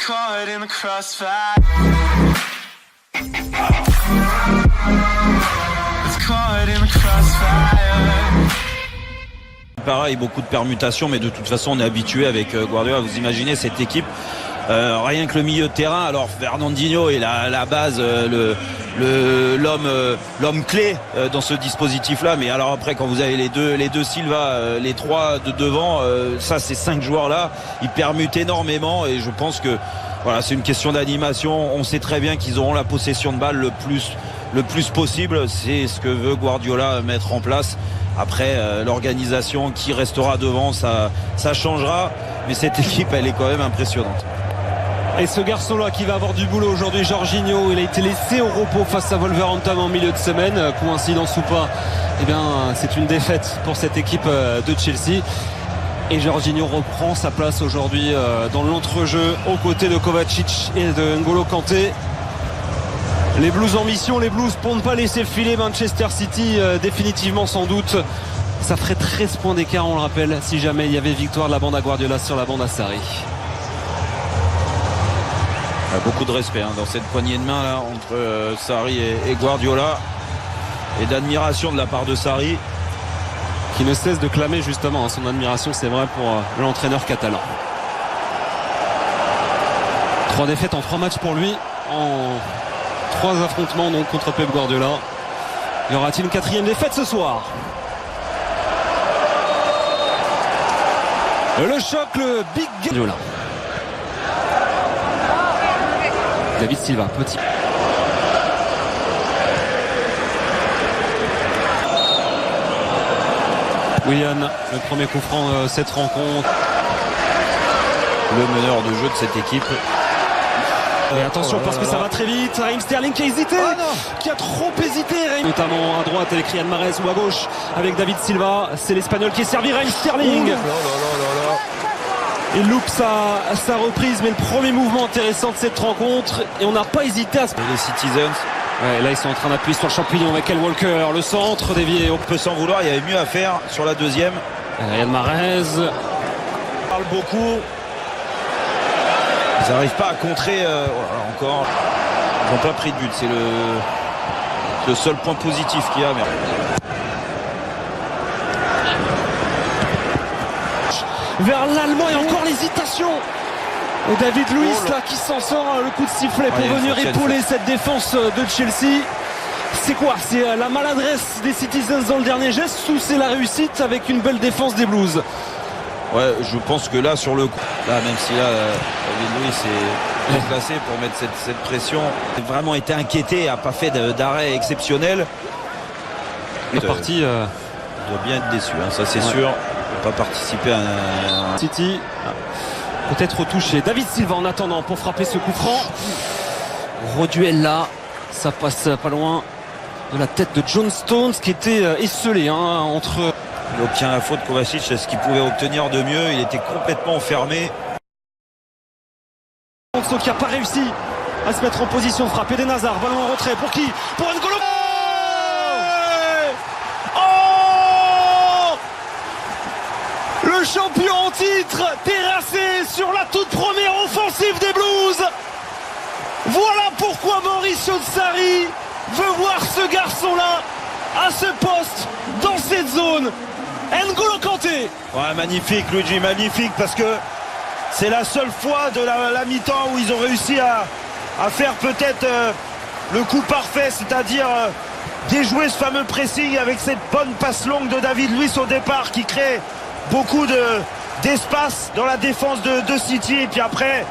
caught in the crossfire. It's caught in the crossfire. Pareil, beaucoup de permutations, mais de toute façon on est habitué avec Guardiola. Vous imaginez cette équipe, rien que le milieu de terrain. Alors Fernandinho est la base, l'homme clé dans ce dispositif-là. Mais alors après, quand vous avez les deux Silva, les trois de devant, ça ces 5 joueurs-là, ils permutent énormément. Et je pense que voilà, c'est une question d'animation. On sait très bien qu'ils auront la possession de balle le plus possible. C'est ce que veut Guardiola mettre en place. Après, l'organisation qui restera devant, ça changera. Mais cette équipe, elle est quand même impressionnante. Et ce garçon-là qui va avoir du boulot aujourd'hui, Jorginho, il a été laissé au repos face à Wolverhampton en milieu de semaine. Coïncidence ou pas, eh bien, c'est une défaite pour cette équipe de Chelsea. Et Jorginho reprend sa place aujourd'hui dans l'entrejeu aux côtés de Kovacic et de N'Golo Kanté. Les Blues en mission, les Blues pour ne pas laisser filer Manchester City définitivement sans doute. Ça ferait 13 points d'écart, on le rappelle, si jamais il y avait victoire de la bande à Guardiola sur la bande à Sarri. Beaucoup de respect dans cette poignée de main là entre Sarri et Guardiola, et d'admiration de la part de Sarri, qui ne cesse de clamer justement son admiration, c'est vrai, pour l'entraîneur catalan. 3 défaites en 3 matchs pour lui, en 3 affrontements donc contre Pep Guardiola. Y aura-t-il une 4e défaite ce soir? Le choc, le big Guardiola. David Silva, petit. Willian, le premier coup franc de cette rencontre. Le meneur de jeu de cette équipe. Et attention parce que ça va très vite. Raheem Sterling qui a hésité, qui a trop hésité. Notamment à droite avec Riyad Mahrez ou à gauche avec David Silva. C'est l'Espagnol qui est servi, Raheem Sterling. Il loupe sa reprise, mais le premier mouvement intéressant de cette rencontre. Et on n'a pas hésité à se... Les Citizens. Ouais, là ils sont en train d'appuyer sur le champignon avec Kyle Walker. Le centre dévié. On peut s'en vouloir, il y avait mieux à faire sur la deuxième. Riyad Mahrez. On parle beaucoup. Ils n'arrivent pas à contrer encore. Ils n'ont pas pris de but. C'est le seul point positif qu'il y a. Mais... vers l'Allemand et encore l'hésitation. Et David Luiz là qui s'en sort, le coup de sifflet pour venir épauler cette défense de Chelsea. C'est quoi? C'est la maladresse des Citizens dans le dernier geste ou c'est la réussite avec une belle défense des Blues? Ouais, je pense que là sur le coup, là même si là David Luiz est déplacé pour mettre cette pression, il a vraiment été inquiété, a pas fait d'arrêt exceptionnel. Le parti doit bien être déçu, ça c'est sûr. Pas participer à City. Peut-être touché. David Silva en attendant pour frapper ce coup franc. Gros duel là. Ça passe pas loin de la tête de John Stones qui était esselé entre... Il obtient la faute, Kovacic, ce qu'il pouvait obtenir de mieux. Il était complètement enfermé. Qui n'a pas réussi à se mettre en position de frapper. Eden Hazard, ballon en retrait. Pour qui? Pour N'Golo. Le champion en titre terrassé sur la toute première offensive des Blues. Voilà pourquoi Mauricio Sarri veut voir ce garçon-là à ce poste, dans cette zone. N'Golo Kanté. Ouais, magnifique Luigi, magnifique, parce que c'est la seule fois de la mi-temps où ils ont réussi à faire peut-être le coup parfait, c'est-à-dire déjouer ce fameux pressing avec cette bonne passe longue de David Luiz au départ qui crée beaucoup d'espace dans la défense de City, et puis après